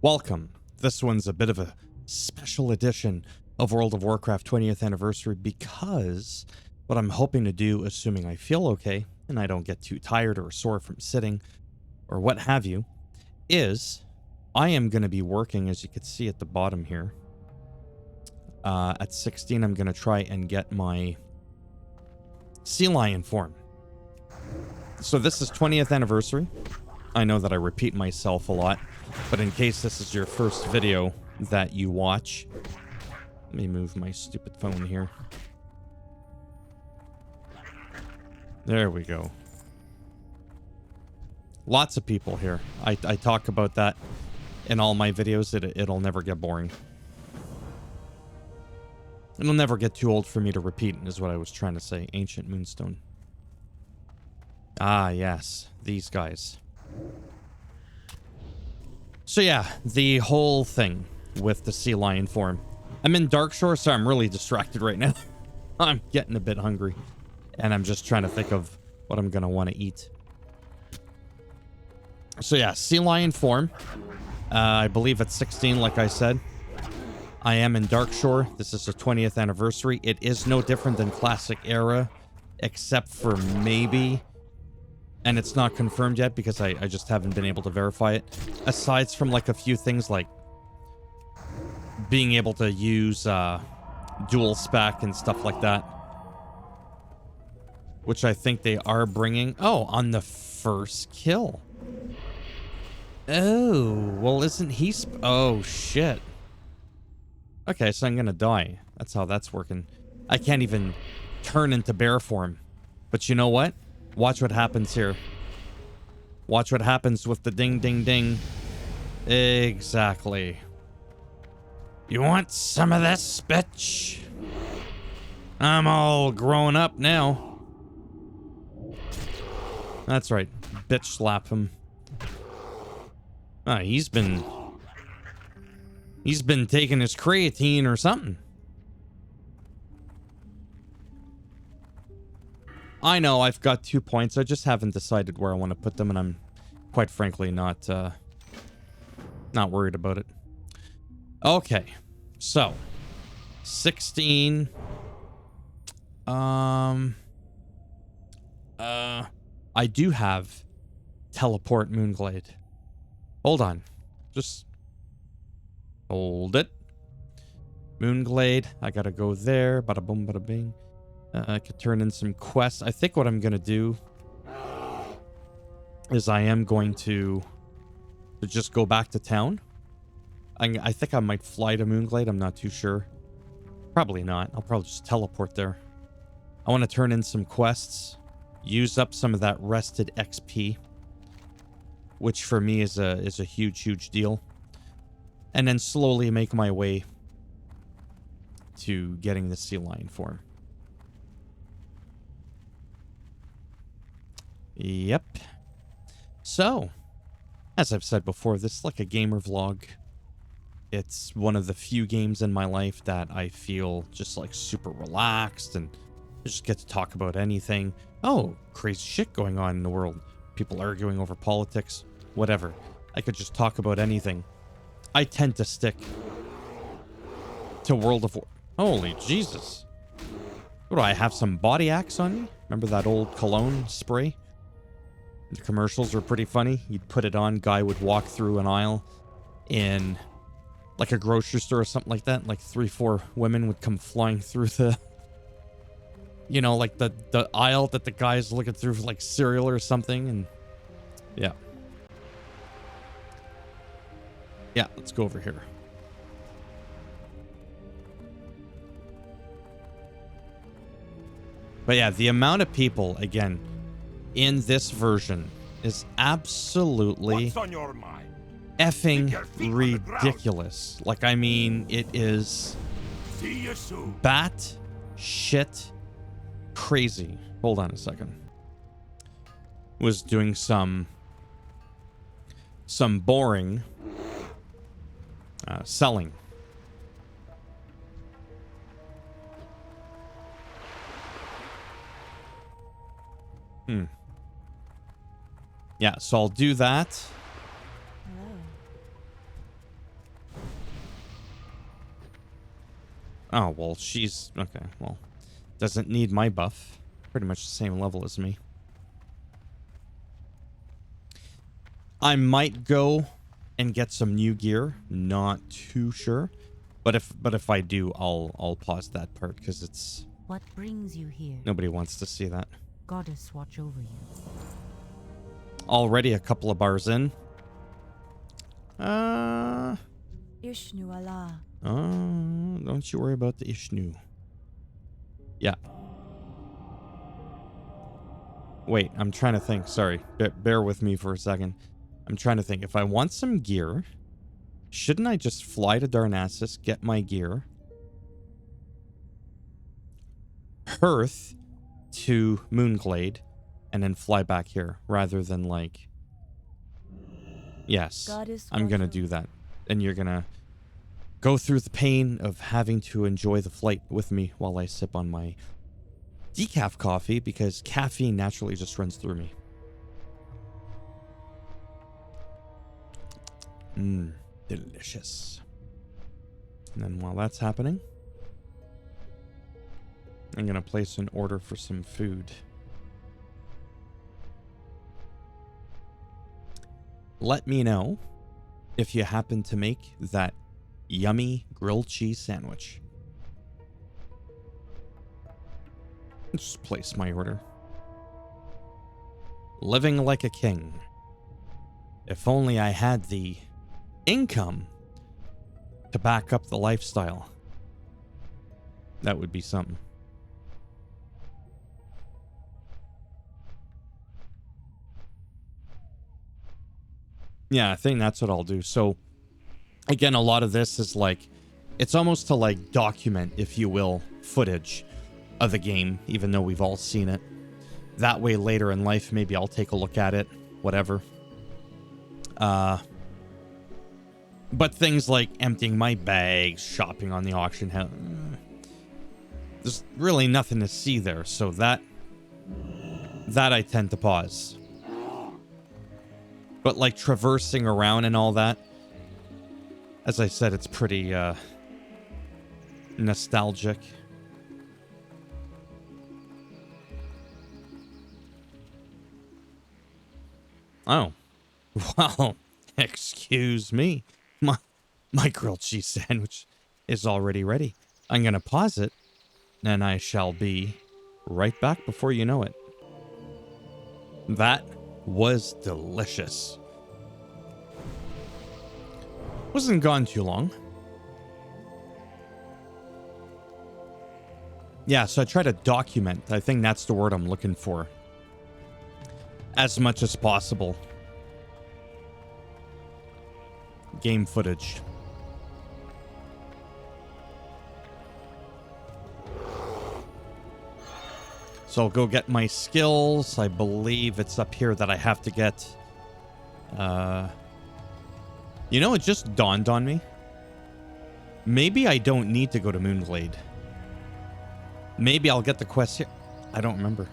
Welcome. This one's a bit of a special edition of World of Warcraft 20th anniversary because what I'm hoping to do, assuming I feel okay and I don't get too tired or sore from sitting or what have you, is I am going to be working, as you can see at the bottom here. At 16, I'm going to try and get my Sea Lion form. So this is 20th anniversary. I know that I repeat myself a lot, but in case this is your first video that you watch, let me move my stupid phone here. There we go. Lots of people here. I talk about that in all my videos. It'll never get boring. It'll never get too old for me to repeat, is what I was trying to say. Ancient Moonstone. Ah, yes. These guys. So yeah, the whole thing with the Sea Lion form. I'm in Darkshore, so I'm really distracted right now. I'm getting a bit hungry. And I'm just trying to think of what I'm going to want to eat. So yeah, Sea Lion form. I believe it's 16, like I said. I am in Darkshore. This is the 20th anniversary. It is no different than Classic era, except for maybe... And it's not confirmed yet because I just haven't been able to verify it. Aside from like a few things like being able to use dual spec and stuff like that. Which I think they are bringing. Oh, on the first kill. Oh, well isn't he... Oh, shit. Okay, so I'm gonna die. That's how that's working. I can't even turn into bear form. But you know what? Watch what happens here. Watch what happens with the ding, ding, ding. Exactly. You want some of this, bitch? I'm all grown up now. That's right. Bitch slap him. Ah, he's been taking his creatine or something. I know I've got 2 points. I just haven't decided where I want to put them, and I'm quite frankly not worried about it. Okay. So, 16 I do have teleport Moonglade. Hold on. Just hold it. Moonglade. I gotta go there. Bada boom, bada bing. I could turn in some quests. I think what I'm gonna do is I am going to just go back to town. I think I might fly to Moonglade. I'm not too sure. Probably not. I'll probably just teleport there. I want to turn in some quests, use up some of that rested XP, which for me is a huge deal, and then slowly make my way to getting the Sea Lion form. Yep. So, as I've said before, this is like a gamer vlog. It's one of the few games in my life that I feel just like super relaxed and just get to talk about anything. Oh, crazy shit going on in the world. People arguing over politics, whatever. I could just talk about anything. I tend to stick to World of War. Holy Jesus. What do I have, some body axe on me? Remember that old cologne spray? The commercials were pretty funny. You'd put it on, guy would walk through an aisle in like a grocery store or something like that. Like 3-4 women would come flying through the, you know, like the aisle that the guy's looking through for like cereal or something. And yeah. Yeah, let's go over here. But yeah, the amount of people, again, in this version is absolutely effing ridiculous. Like, I mean, it is bat shit crazy. Hold on a second. Was doing some boring selling. Yeah, so I'll do that. Oh, well, she's... Okay, well, doesn't need my buff. Pretty much the same level as me. I might go and get some new gear. Not too sure. But if I do, I'll pause that part because it's... What brings you here? Nobody wants to see that. Goddess watch over you. Already a couple of bars in. Ishnu Allah. Don't you worry about the Ishnu. Yeah. Wait, I'm trying to think. Sorry. Bear with me for a second. I'm trying to think. If I want some gear, shouldn't I just fly to Darnassus, get my gear, hearth to Moonglade, and then fly back here, rather than like... Yes, I'm gonna do that. And you're gonna go through the pain of having to enjoy the flight with me while I sip on my decaf coffee, because caffeine naturally just runs through me. Delicious. And then while that's happening, I'm gonna place an order for some food. Let me know if you happen to make that yummy grilled cheese sandwich. Just place my order. Living like a king. If only I had the income to back up the lifestyle. That would be something. Yeah, I think that's what I'll do. So, again, a lot of this is like, it's almost to like document, if you will, footage of the game, even though we've all seen it. That way later in life, maybe I'll take a look at it, whatever. But things like emptying my bags, shopping on the auction house, there's really nothing to see there. So that I tend to pause. But like traversing around and all that, as I said, it's pretty nostalgic. Oh, well, excuse me. My grilled cheese sandwich is already ready. I'm going to pause it, and I shall be right back before you know it. That was delicious. Wasn't gone too long. Yeah, so I try to document. I think that's the word I'm looking for. As much as possible. Game footage. So I'll go get my skills. I believe it's up here that I have to get. You know, it just dawned on me. Maybe I don't need to go to Moonglade. Maybe I'll get the quest here. I don't remember.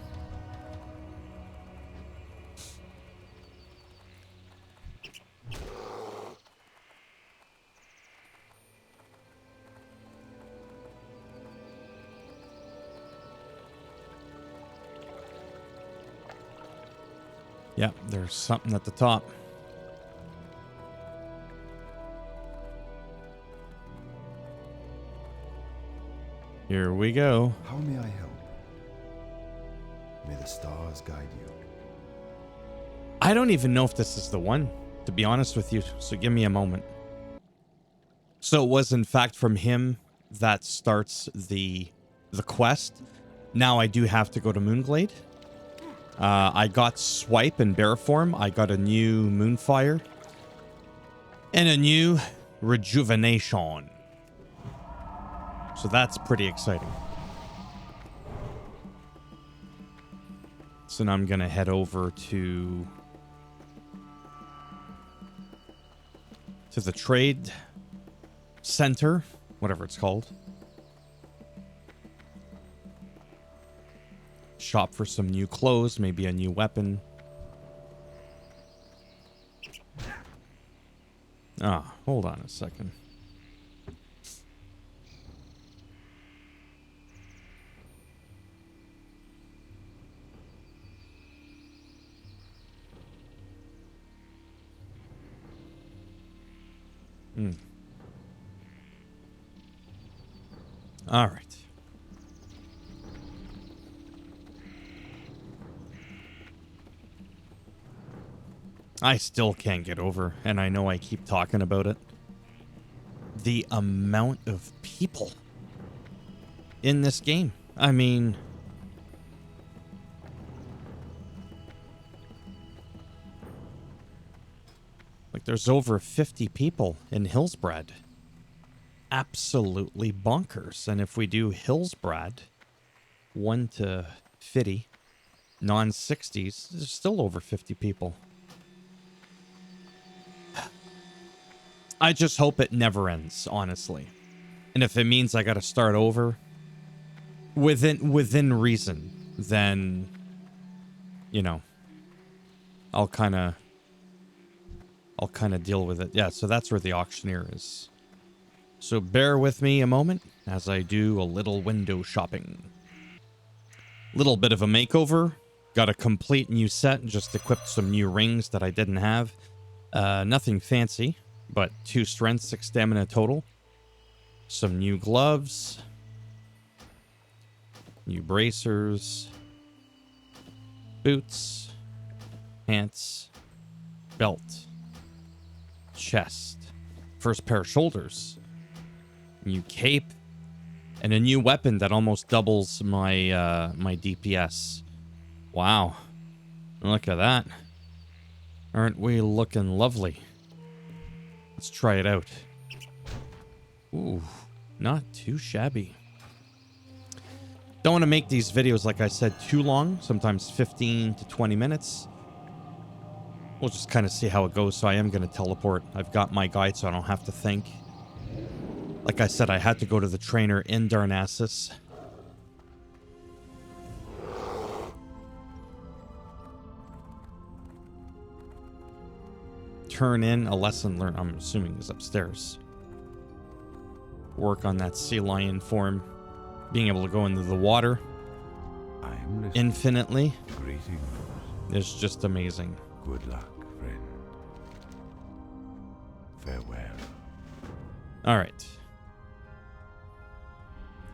Yeah, there's something at the top. Here we go. How may I help? May the stars guide you. I don't even know if this is the one, to be honest with you, so give me a moment. So it was in fact from him that starts the quest. Now I do have to go to Moonglade. I got Swipe in bear form. I got a new Moonfire. And a new Rejuvenation. So that's pretty exciting. So now I'm going to head over to the trade center, whatever it's called. Shop for some new clothes, maybe a new weapon. Hold on a second. Hmm. All right. I still can't get over, and I know I keep talking about it, the amount of people in this game. I mean, like there's over 50 people in Hillsbrad. Absolutely bonkers. And if we do Hillsbrad 1 to 50, non-60s, there's still over 50 people. I just hope it never ends, honestly. And if it means I got to start over within reason, then you know, I'll kind of deal with it. Yeah, so that's where the auctioneer is. So bear with me a moment as I do a little window shopping. Little bit of a makeover. Got a complete new set, just equipped some new rings that I didn't have. Nothing fancy, but 2 strength, 6 stamina total. Some new gloves. New bracers. Boots. Pants. Belt. Chest. First pair of shoulders. New cape. And a new weapon that almost doubles my my DPS. Wow. Look at that. Aren't we looking lovely? Let's try it out. Ooh, not too shabby. Don't want to make these videos, like I said, too long. Sometimes 15 to 20 minutes. We'll just kind of see how it goes. So I am going to teleport. I've got my guide, so I don't have to think. Like I said, I had to go to the trainer in Darnassus. Turn in a lesson learned. I'm assuming is upstairs. Work on that sea lion form. Being able to go into the water infinitely. Greetings. Is just amazing. Good luck, friend. Farewell. All right.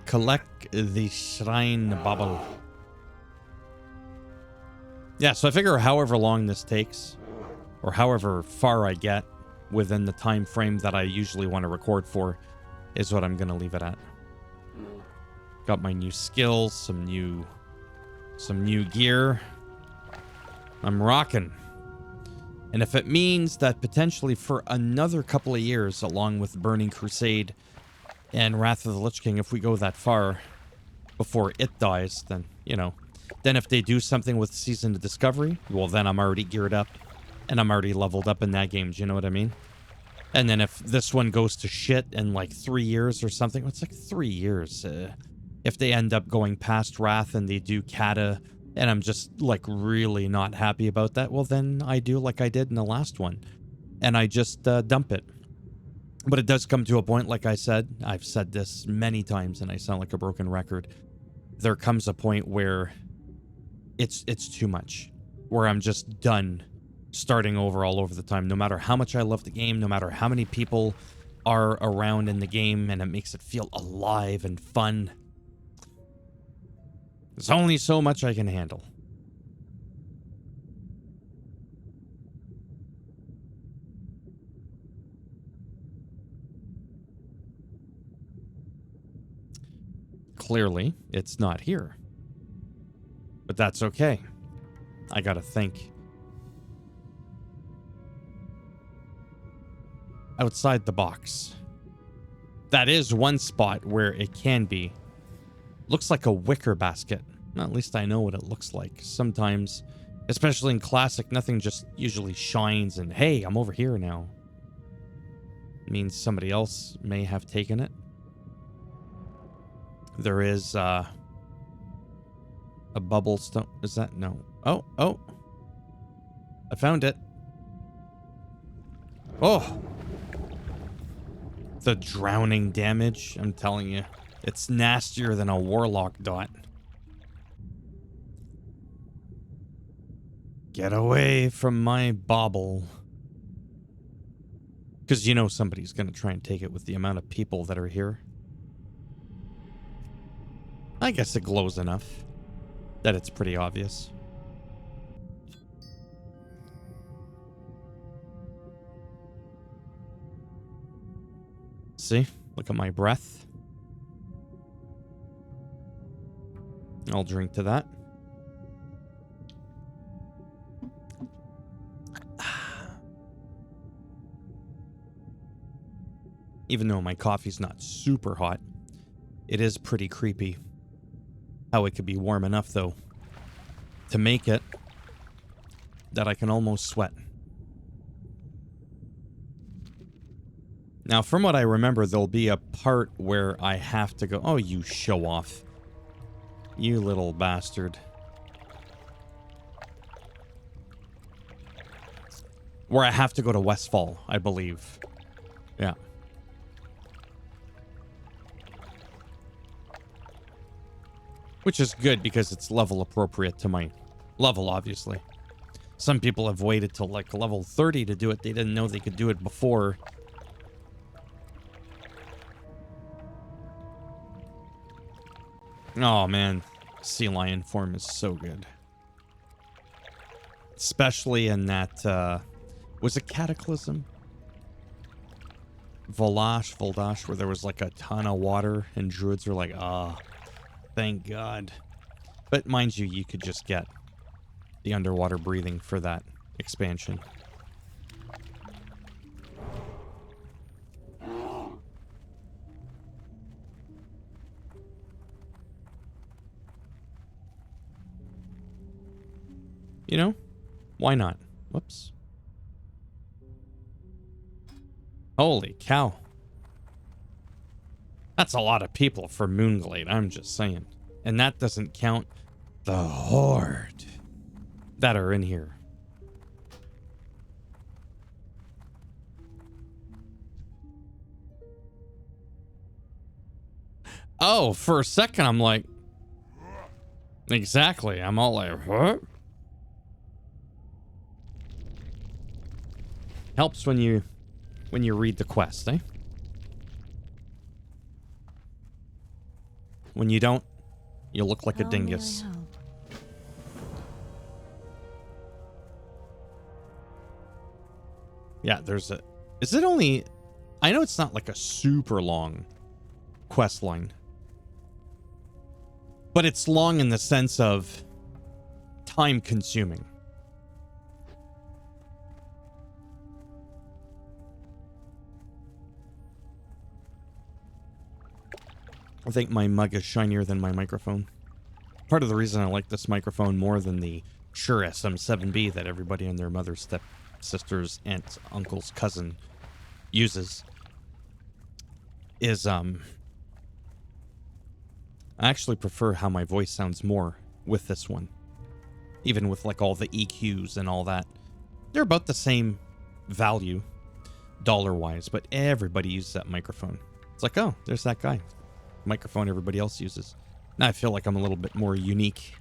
Collect the shrine bauble. Yeah, so I figure however long this takes, or however far I get within the time frame that I usually want to record for, is what I'm going to leave it at. Got my new skills, some new gear. I'm rocking. And if it means that potentially for another couple of years, along with Burning Crusade and Wrath of the Lich King, if we go that far before it dies, then, you know, then if they do something with Season of Discovery, well, then I'm already geared up and I'm already leveled up in that game. Do you know what I mean? And then if this one goes to shit in like 3 years or something, well, it's like 3 years. If they end up going past Wrath and they do Kata, and I'm just like really not happy about that, well, then I do like I did in the last one, and I just dump it. But it does come to a point, like I said, I've said this many times and I sound like a broken record. There comes a point where it's too much, where I'm just done starting over all over the time, no matter how much I love the game, no matter how many people are around in the game, and it makes it feel alive and fun. There's only so much I can handle. Clearly, it's not here. But that's okay. I gotta think. Outside the box. That is one spot where it can be. Looks like a wicker basket. Well, at least I know what it looks like. Sometimes, especially in Classic, nothing just usually shines and, hey, I'm over here now. It means somebody else may have taken it. There is a bubble stone. Is that? No. Oh. I found it. Oh. The drowning damage, I'm telling you. It's nastier than a warlock dot. Get away from my bauble. Because you know somebody's going to try and take it with the amount of people that are here. I guess it glows enough that it's pretty obvious. See? Look at my breath. I'll drink to that. Even though my coffee's not super hot, it is pretty creepy how it could be warm enough, though, to make it that I can almost sweat. Now, from what I remember, there'll be a part where I have to go... Oh, you show off. You little bastard. Where I have to go to Westfall, I believe. Yeah. Which is good because it's level appropriate to my level, obviously. Some people have waited till like level 30 to do it. They didn't know they could do it before. Oh man, sea lion form is so good. Especially in that, was it Cataclysm? Voldash, where there was like a ton of water and druids were like, ah. Thank God. But mind you, you could just get the underwater breathing for that expansion. You know, why not? Whoops. Holy cow. That's a lot of people for Moonglade, I'm just saying. And that doesn't count the horde that are in here. Oh, for a second I'm like... Exactly, I'm all like, what? Helps when you read the quest, eh? When you don't, you look like a dingus. Yeah, there's a... Is it only... I know it's not like a super long quest line. But it's long in the sense of time consuming. I think my mug is shinier than my microphone. Part of the reason I like this microphone more than the Shure SM7B that everybody and their mother's stepsisters, aunts, uncles, cousin uses is I actually prefer how my voice sounds more with this one. Even with like all the EQs and all that. They're about the same value dollar-wise, but everybody uses that microphone. It's like, oh, there's that guy. Microphone everybody else uses. Now I feel like I'm a little bit more unique.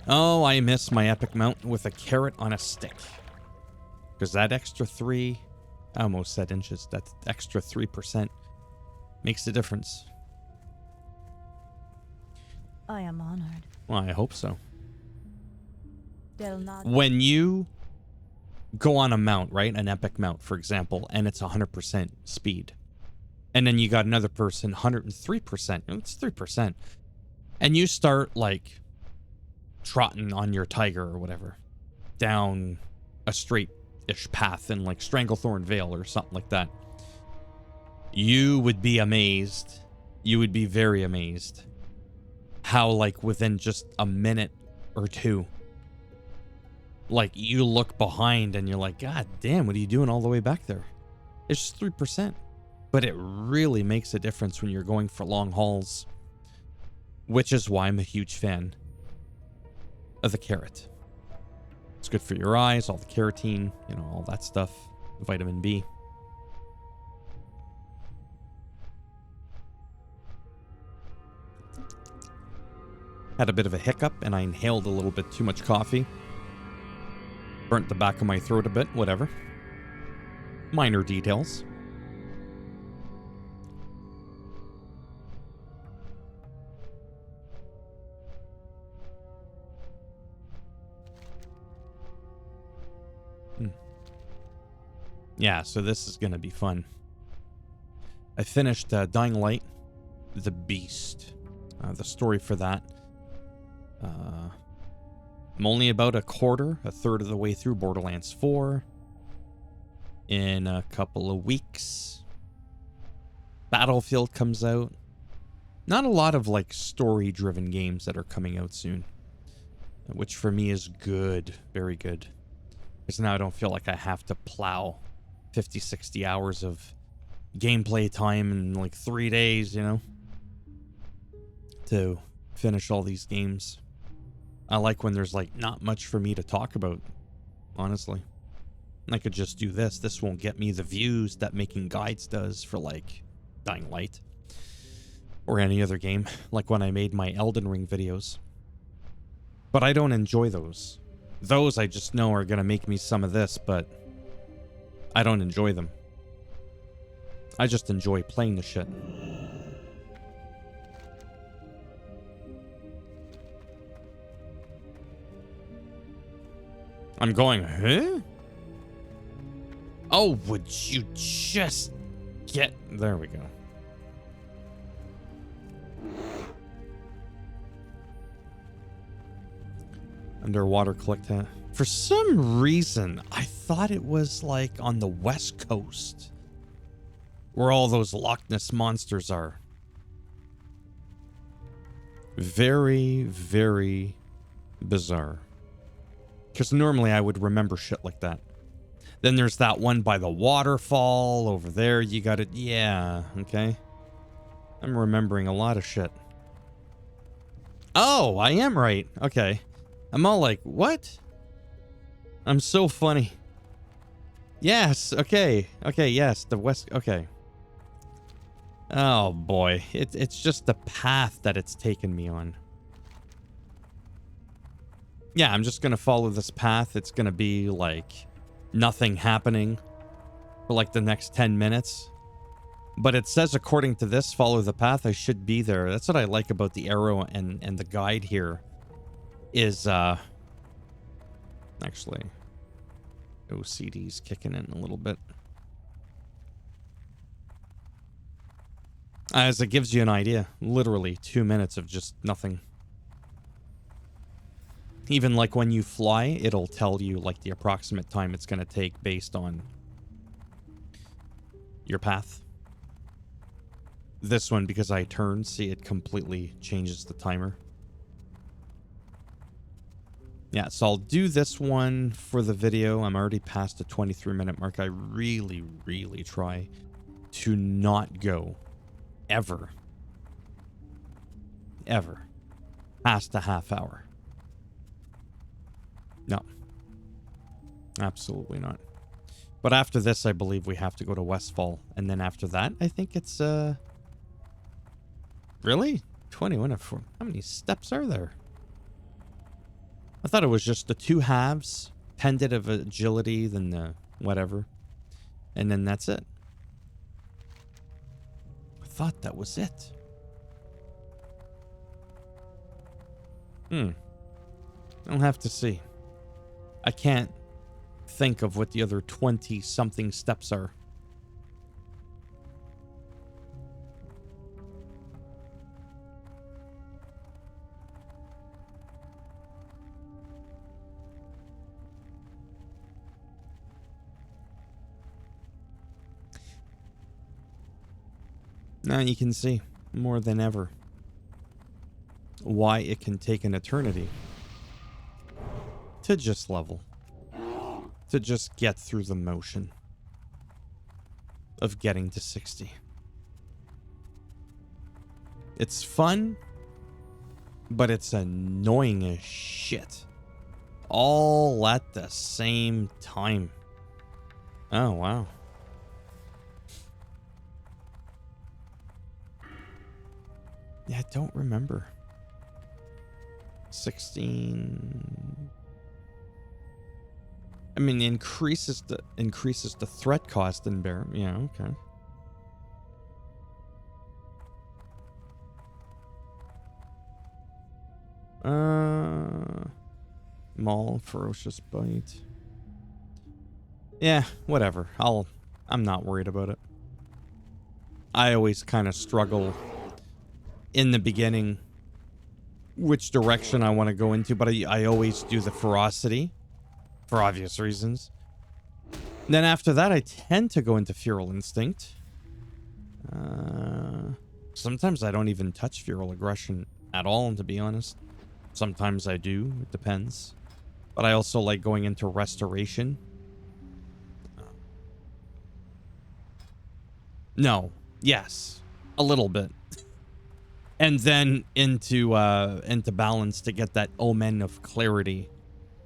Oh, I miss my epic mount with a carrot on a stick. Because that extra 3, I almost said inches, that extra 3% makes a difference. I am honored. Well, I hope so. They'll not... When you go on a mount, right? An epic mount, for example, and it's 100% speed. And then you got another person, 103%. It's 3%. And you start, like, trotting on your tiger or whatever down a straight-ish path in, like, Stranglethorn Vale or something like that. You would be amazed. You would be very amazed how, like, within just a minute or two, like, you look behind and you're like, God damn, what are you doing all the way back there? It's just 3%. But it really makes a difference when you're going for long hauls. Which is why I'm a huge fan of the carrot. It's good for your eyes, all the carotene, you know, all that stuff. Vitamin B. Had a bit of a hiccup and I inhaled a little bit too much coffee. Burnt the back of my throat a bit, whatever. Minor details. Yeah, so this is going to be fun. I finished Dying Light, The Beast. The story for that. I'm only about a third of the way through Borderlands 4. In a couple of weeks, Battlefield comes out. Not a lot of like story-driven games that are coming out soon, which for me is good, very good. Because now I don't feel like I have to plow 50, 60 hours of gameplay time in like 3 days, you know, to finish all these games. I like when there's like not much for me to talk about, honestly. I could just do this. This won't get me the views that making guides does for like Dying Light or any other game, like when I made my Elden Ring videos. But I don't enjoy those. Those I just know are gonna make me some of this, but I don't enjoy them. I just enjoy playing the shit. I'm going, huh? Oh, would you just get... There we go. Underwater clicked that. For some reason, I thought it was like on the West Coast where all those Loch Ness monsters are. Very, very bizarre. Because normally I would remember shit like that. Then there's that one by the waterfall over there. You got it. Yeah, okay. I'm remembering a lot of shit. Oh, I am right. Okay. I'm all like, what? I'm so funny. Yes, okay. Okay, yes, the west... Okay. Oh, boy. It's just the path that it's taken me on. Yeah, I'm just gonna follow this path. It's gonna be, like, nothing happening for, like, the next 10 minutes. But it says, according to this, follow the path. I should be there. That's what I like about the arrow and the guide here. Is, actually, OCD's kicking in a little bit. As it gives you an idea. Literally 2 minutes of just nothing. Even like when you fly, it'll tell you like the approximate time it's going to take based on your path. This one, because I turned, see, it completely changes the timer. Yeah, so I'll do this one for the video. I'm already past the 23-minute mark. I really, really try to not go ever past a half hour. No. Absolutely not. But after this, I believe we have to go to Westfall. And then after that, I think it's, Really? 21 of 4. How many steps are there? I thought it was just the 2 halves. Pendant of agility, then the whatever. And then that's it. I thought that was it. I'll have to see. I can't think of what the other 20-something steps are. Now you can see more than ever why it can take an eternity to just level, to just get through the motion of getting to 60. It's fun, but it's annoying as shit. All at the same time. Oh, wow. Yeah, I don't remember. 16. I mean, increases the threat cost in bear. Yeah, okay. Maul, ferocious bite. Yeah, whatever. I'm not worried about it. I always kind of struggle in the beginning which direction I want to go into, but I always do the ferocity for obvious reasons. Then after that, I tend to go into feral instinct. Sometimes I don't even touch feral aggression at all, to be honest. Sometimes I do. It depends. But I also like going into restoration. No. Yes. A little bit. And then into balance to get that omen of clarity,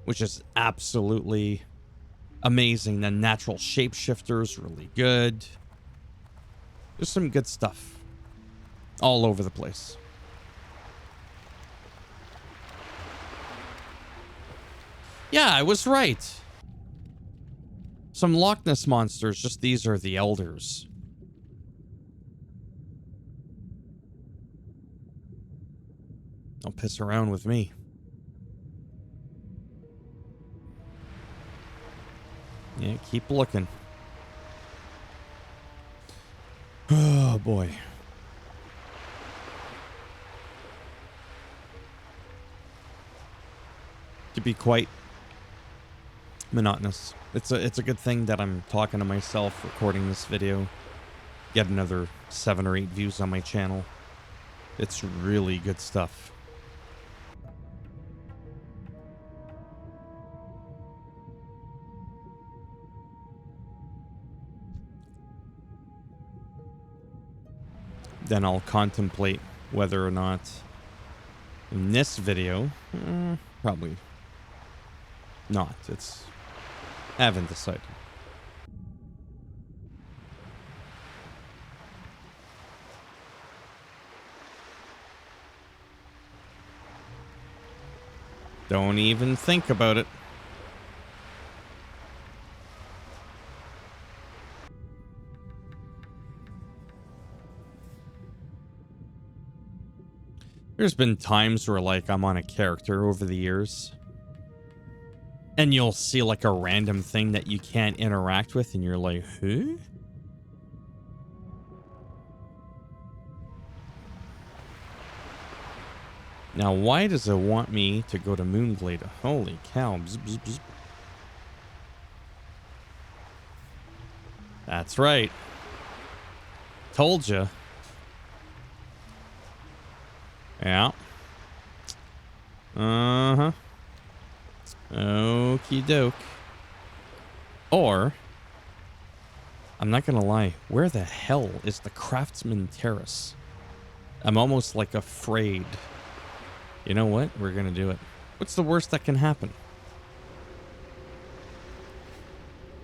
which is absolutely amazing. The natural shapeshifter's really good. There's some good stuff all over the place. Yeah, I was right. Some Loch Ness monsters, just these are the elders. Don't piss around with me. Yeah, keep looking. Oh, boy. To be quite monotonous. It's a good thing that I'm talking to myself, recording this video. Get another 7 or 8 views on my channel. It's really good stuff. Then I'll contemplate whether or not in this video, probably not. I haven't decided. Don't even think about it. There's been times where, like, I'm on a character over the years, and you'll see, like, a random thing that you can't interact with, and you're like, huh? Now, why does it want me to go to Moonglade? Holy cow. Bzz, bzz, bzz. That's right. Told you. Yeah. Uh-huh. Okie doke. Or, I'm not gonna lie, where the hell is the Craftsman Terrace? I'm almost like afraid. You know what? We're gonna do it. What's the worst that can happen?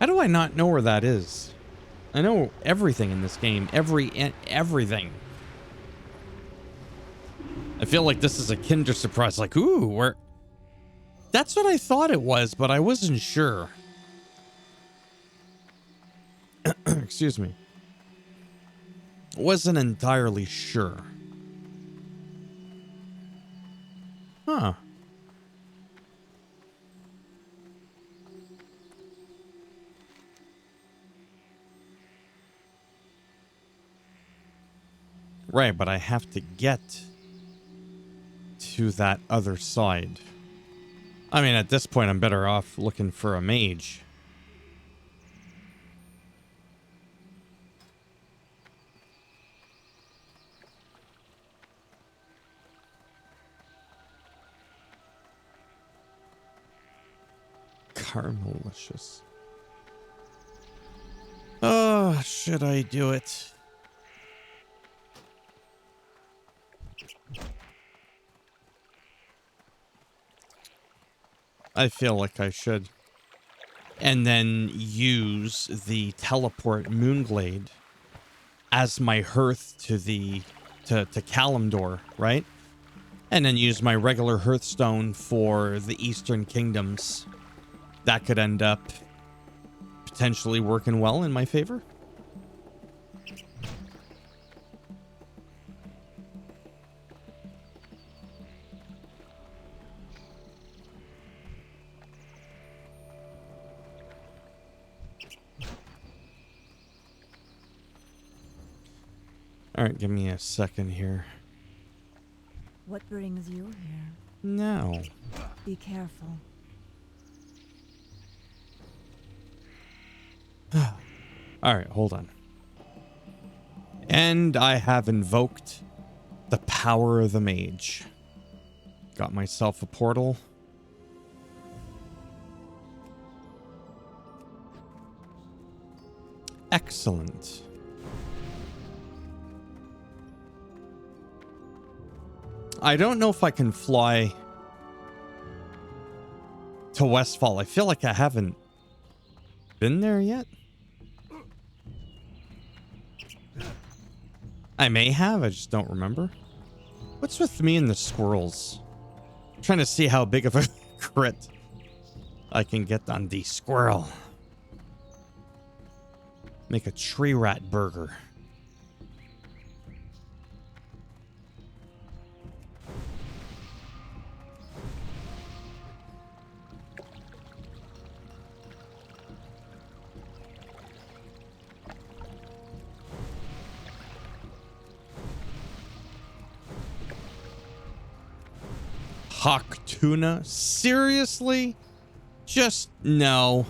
How do I not know where that is? I know everything in this game. Everything. I feel like this is a Kinder Surprise. Like, ooh, where... That's what I thought it was, but I wasn't sure. Excuse me. Wasn't entirely sure. Huh. Right, but I have to get to that other side. I mean, at this point, I'm better off looking for a mage. Caramelicious. Oh, should I do it? I feel like I should. And then use the teleport Moonglade as my hearth to Kalimdor, right? And then use my regular Hearthstone for the Eastern Kingdoms. That could end up potentially working well in my favor. All right, give me a second here. What brings you here? No. Be careful. All right, hold on. And I have invoked the power of the mage. Got myself a portal. Excellent. I don't know if I can fly to Westfall. I feel like I haven't been there yet. I may have, I just don't remember. What's with me and the squirrels? I'm trying to see how big of a crit I can get on the squirrel. Make a tree rat burger. Hawk tuna? Seriously? Just no.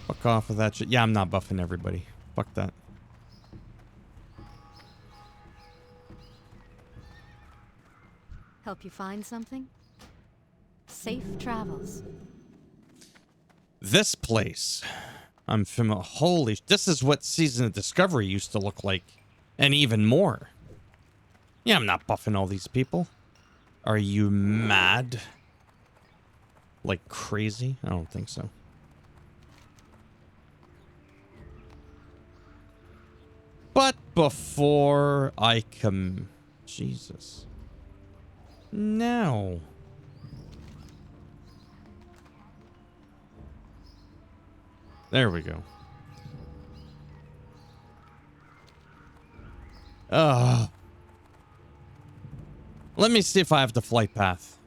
Fuck off with that shit. Yeah, I'm not buffing everybody. Fuck that. Help you find something? Safe travels. This place. I'm familiar. Holy, this is what Season of Discovery used to look like. And even more. Yeah, I'm not buffing all these people. Are you mad? Like crazy? I don't think so. But before I come... Jesus. No. There we go. Let me see if I have the flight path.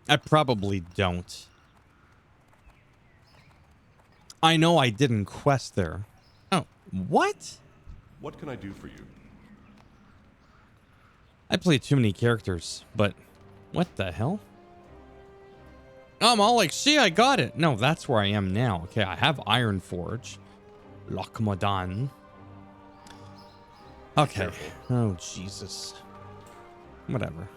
I probably don't. I know I didn't quest there. Oh, what? What can I do for you? I play too many characters, but what the hell? I'm all like, see, I got it. No, that's where I am now. Okay, I have Ironforge. Lochmadan. Okay. Oh, Jesus. Whatever.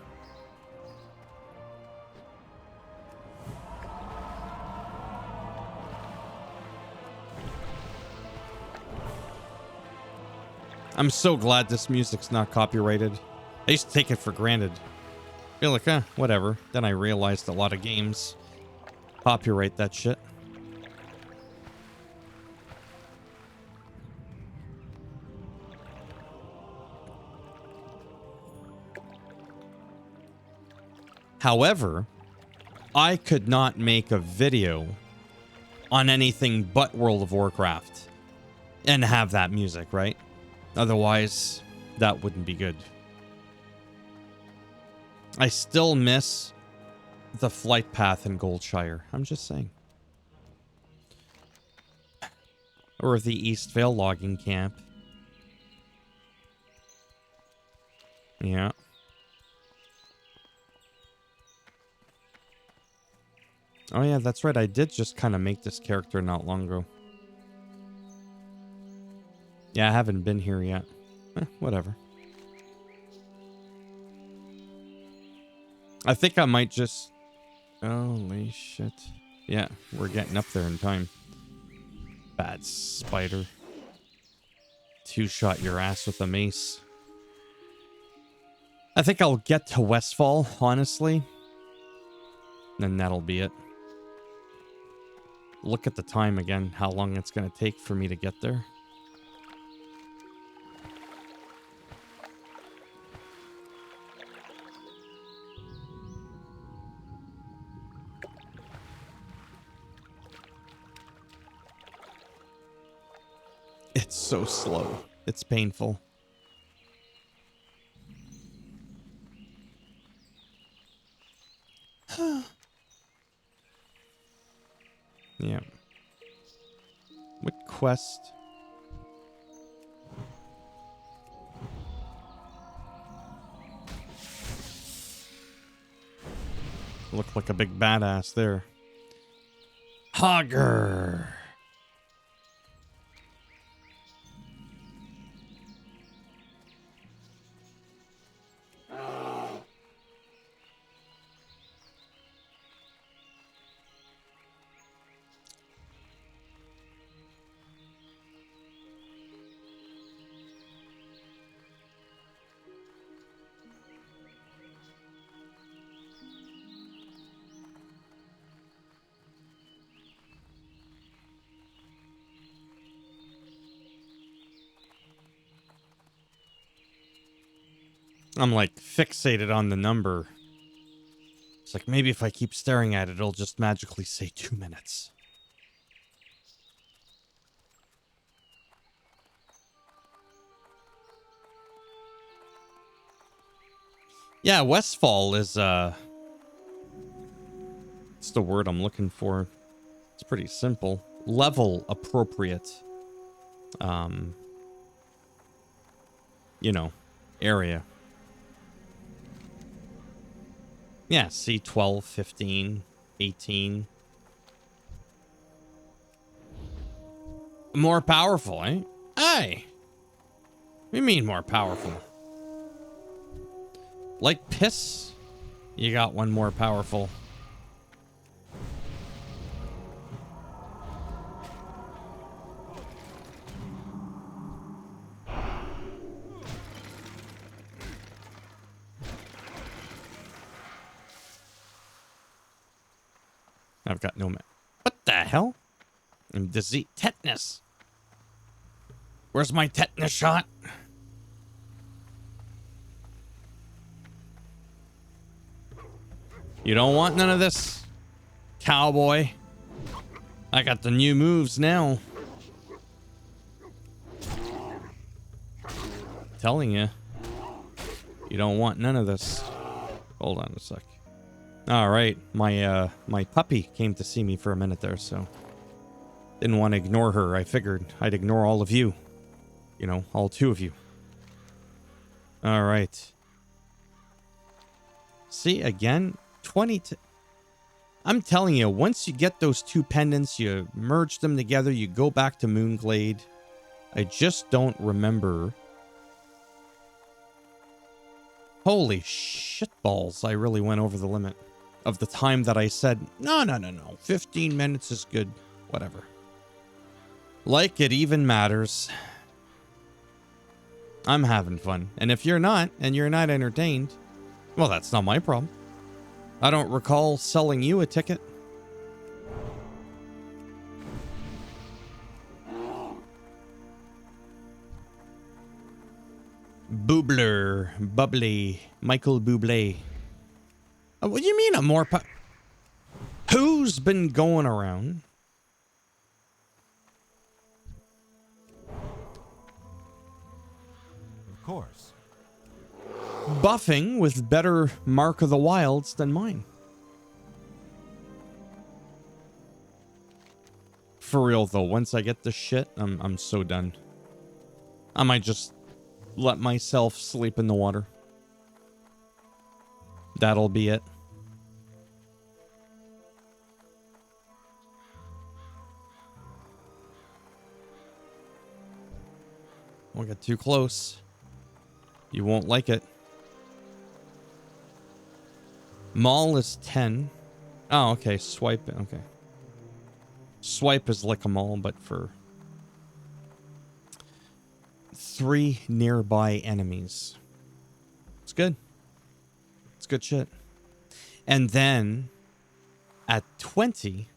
I'm so glad this music's not copyrighted. I used to take it for granted. Feel like, whatever. Then I realized a lot of games copyright that shit. However, I could not make a video on anything but World of Warcraft and have that music, right? Otherwise, that wouldn't be good. I still miss the flight path in Goldshire. I'm just saying. Or the East Vale logging camp. Yeah. Oh yeah, that's right. I did just kind of make this character not long ago. Yeah, I haven't been here yet. Whatever. I think I might just... Holy shit. Yeah, we're getting up there in time. Bad spider. Two-shot your ass with a mace. I think I'll get to Westfall, honestly. Then that'll be it. Look at the time again, how long it's going to take for me to get there. It's so slow. It's painful. Yeah. What quest? Look like a big badass there. Hogger. I'm like fixated on the number. It's like maybe if I keep staring at it, it'll just magically say 2 minutes. Yeah, Westfall is it's the word I'm looking for. It's pretty simple. Level appropriate. You know, area. Yeah, see 12, 15, 18. More powerful, eh? Hey! What do you mean more powerful? Like piss? You got one more powerful. I've got no... What the hell? I'm disease... Tetanus. Where's my tetanus shot? You don't want none of this, cowboy. I got the new moves now. Telling you. You don't want none of this. Hold on a sec. All right, my puppy came to see me for a minute there, so didn't want to ignore her. I figured I'd ignore all of you. You know, all two of you. All right. See, again, 20 to... I'm telling you, once you get those two pendants, you merge them together, you go back to Moonglade. I just don't remember. Holy shitballs, I really went over the limit of the time that I said, no. 15 minutes is good. Whatever. Like it even matters. I'm having fun. And if you're not, and you're not entertained, well, that's not my problem. I don't recall selling you a ticket. Bubbler. Bubbly. Michael Bublé. What do you mean a more Who's been going around? Of course. Buffing with better Mark of the Wilds than mine. For real though, once I get this shit, I'm so done. I might just let myself sleep in the water. That'll be it. Won't get too close. You won't like it. Mall is 10. Oh, okay. Swipe it. Okay. Swipe is lick 'em all, but for 3 nearby enemies. It's good. It's good shit. And then at 20,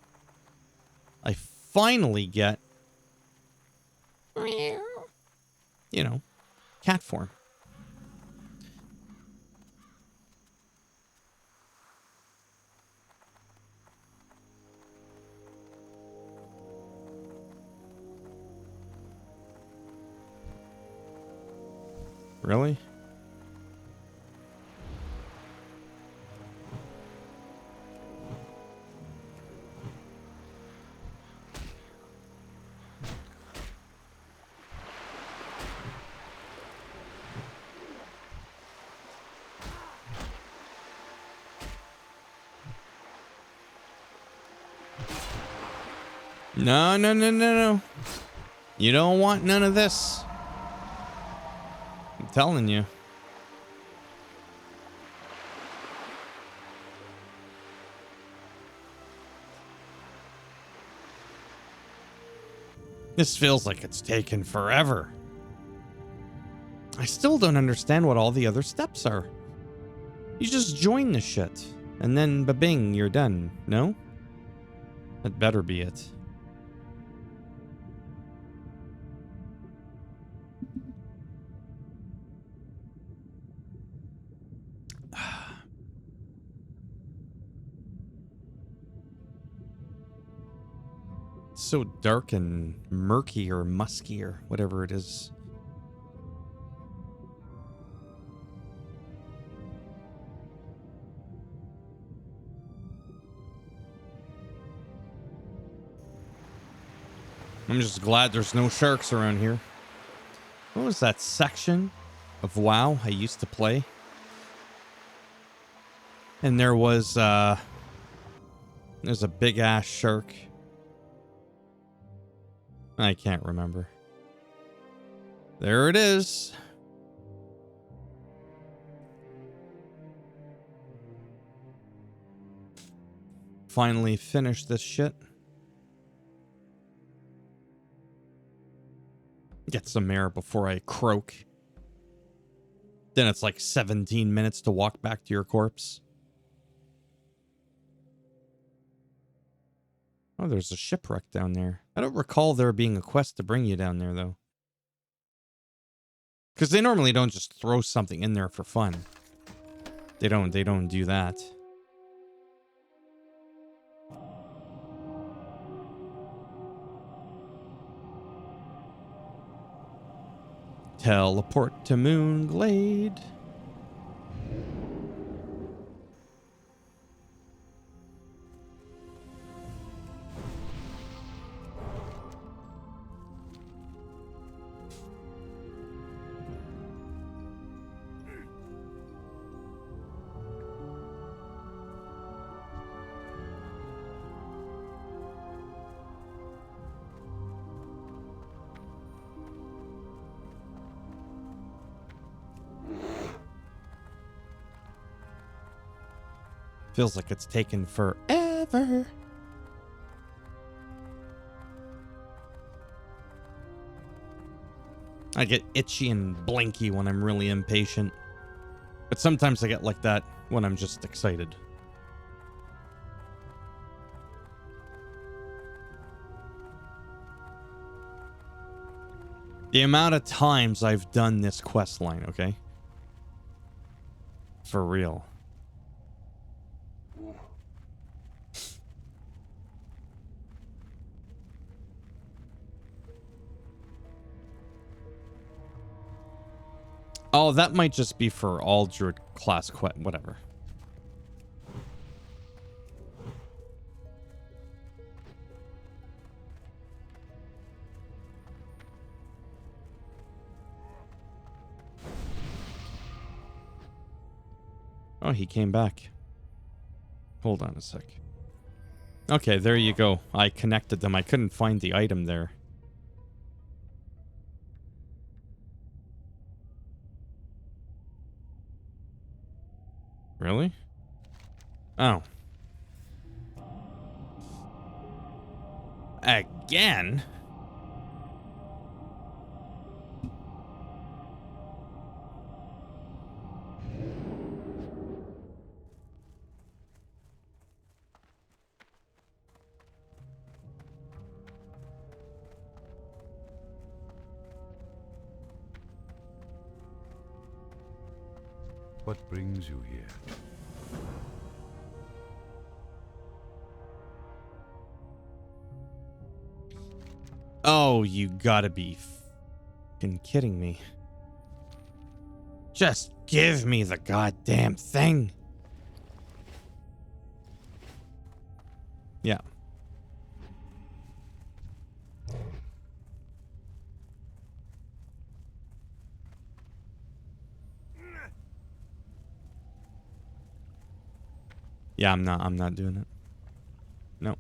I finally get, you know, cat form. Really? No, no, no, no, no. You don't want none of this. I'm telling you. This feels like it's taken forever. I still don't understand what all the other steps are. You just join the shit, and then ba-bing, you're done, no? That better be it. It's so dark and murky or musky or whatever it is. I'm just glad there's no sharks around here. What was that section of WoW I used to play? And there's a big ass shark. I can't remember. There it is. Finally finished this shit. Get some air before I croak. Then it's like 17 minutes to walk back to your corpse. Oh, there's a shipwreck down there. I don't recall there being a quest to bring you down there, though. Because they normally don't just throw something in there for fun. They don't do that. Teleport to Moonglade. Feels like it's taken forever. I get itchy and blinky when I'm really impatient. But sometimes I get like that when I'm just excited. The amount of times I've done this quest line, okay? For real. Oh, that might just be for all Druid class quest, whatever. Oh, he came back. Hold on a sec. Okay, there you go. I connected them. I couldn't find the item there. Really? Oh. Again? What brings you here? Oh, you gotta be fucking kidding me. Just give me the goddamn thing. Yeah. Yeah, I'm not doing it. No.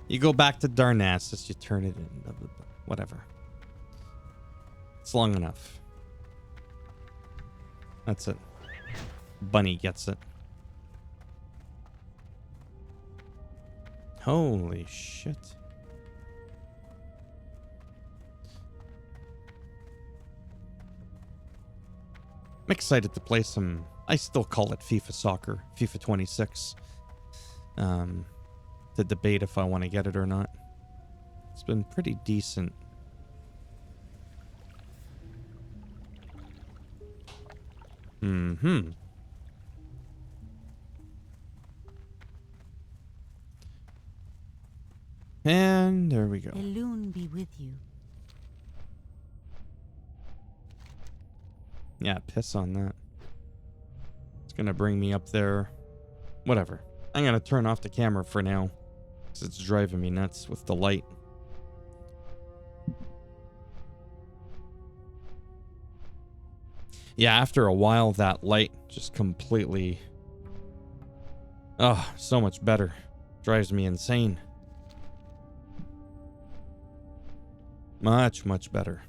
You go back to Darnassus, you turn it in, blah, blah, blah, whatever. It's long enough. That's it. Bunny gets it. Holy shit. I'm excited to play some, I still call it FIFA Soccer, FIFA 26. To debate if I want to get it or not. It's been pretty decent. Mm-hmm. And there we go. Elune be with you. Yeah, piss on that. It's gonna bring me up there. Whatever. I'm gonna turn off the camera for now, because it's driving me nuts with the light. Yeah, after a while, that light just completely... Oh, so much better. Drives me insane. Much, much better.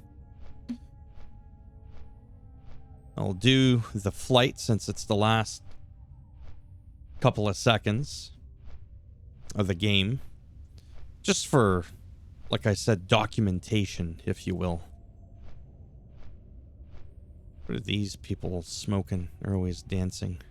I'll do the flight since it's the last couple of seconds of the game. Just for, like I said, documentation, if you will. What are these people smoking? They're always dancing.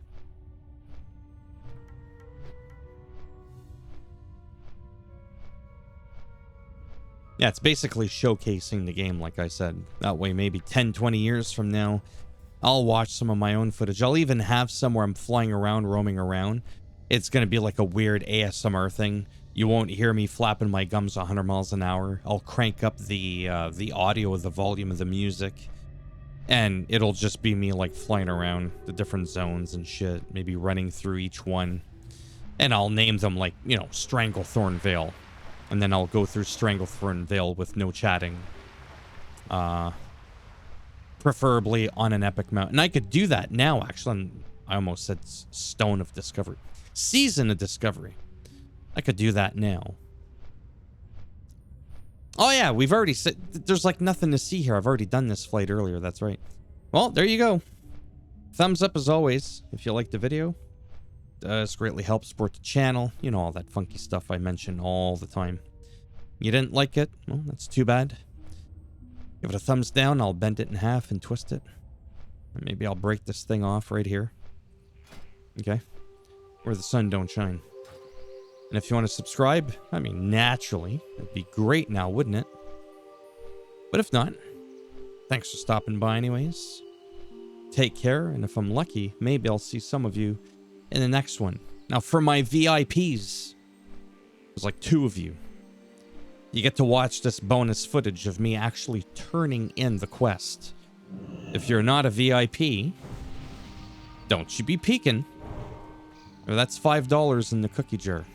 Yeah, it's basically showcasing the game, like I said. That way, maybe 10, 20 years from now, I'll watch some of my own footage. I'll even have some where I'm flying around, roaming around. It's going to be like a weird ASMR thing. You won't hear me flapping my gums 100 miles an hour. I'll crank up the audio, the volume of the music. And it'll just be me like flying around the different zones and shit. Maybe running through each one. And I'll name them like, you know, Stranglethorn Vale. And then I'll go through Stranglethorn Vale with no chatting. Preferably on an epic mountain. And I could do that now, actually. I almost said Stone of Discovery. Season of Discovery. I could do that now. Oh yeah, we've already said... There's like nothing to see here. I've already done this flight earlier, that's right. Well, there you go. Thumbs up as always if you liked the video. Does greatly help support the channel. You know, all that funky stuff I mention all the time. You didn't like it? Well, that's too bad. Give it a thumbs down. I'll bend it in half and twist it. And maybe I'll break this thing off right here. Okay. Where the sun don't shine. And if you want to subscribe, I mean, naturally, it'd be great now, wouldn't it? But if not, thanks for stopping by anyways. Take care, and if I'm lucky, maybe I'll see some of you in the next one. Now, for my VIPs, there's like 2 of you. You get to watch this bonus footage of me actually turning in the quest. If you're not a VIP, don't you be peeking. Or that's $5 in the cookie jar.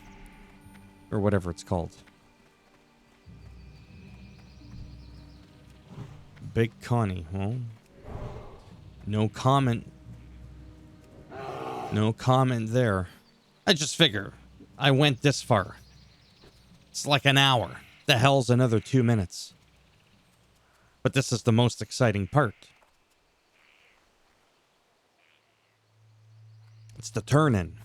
Or whatever it's called. Big Connie. Well, no comment. No comment there. I just figure I went this far. It's like an hour. The hell's another 2 minutes? But this is the most exciting part. It's the turn-in.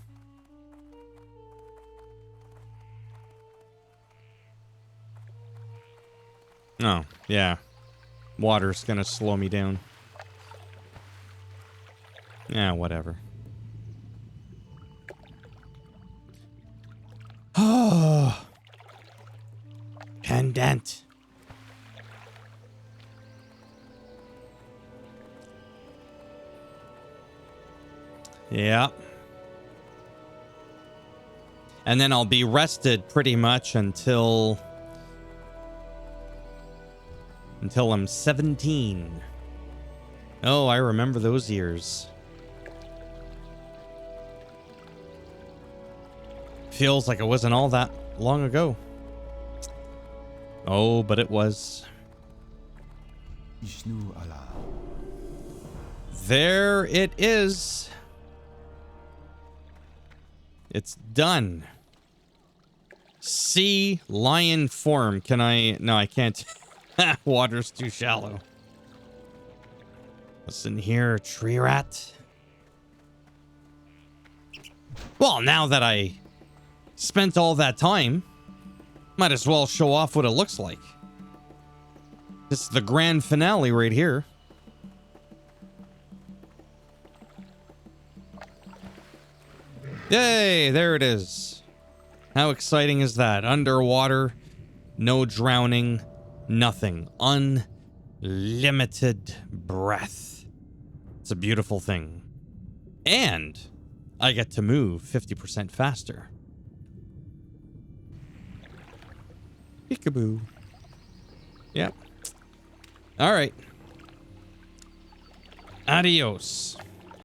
Oh, yeah. Water's gonna slow me down. Yeah, whatever. Oh. Pendant. Yeah. And then I'll be rested pretty much until I'm 17. Oh, I remember those years. Feels like it wasn't all that long ago. Oh, but it was. Ishnu Allah. There it is. It's done. Sea lion form. Can I? No, I can't. Water's too shallow. Listen here, tree rat. Well, now that I spent all that time, might as well show off what it looks like. This is the grand finale right here. Yay, there it is. How exciting is that? Underwater, no drowning, nothing. Unlimited breath. It's a beautiful thing. And I get to move 50% faster. Peekaboo. Yep. All right. Adios.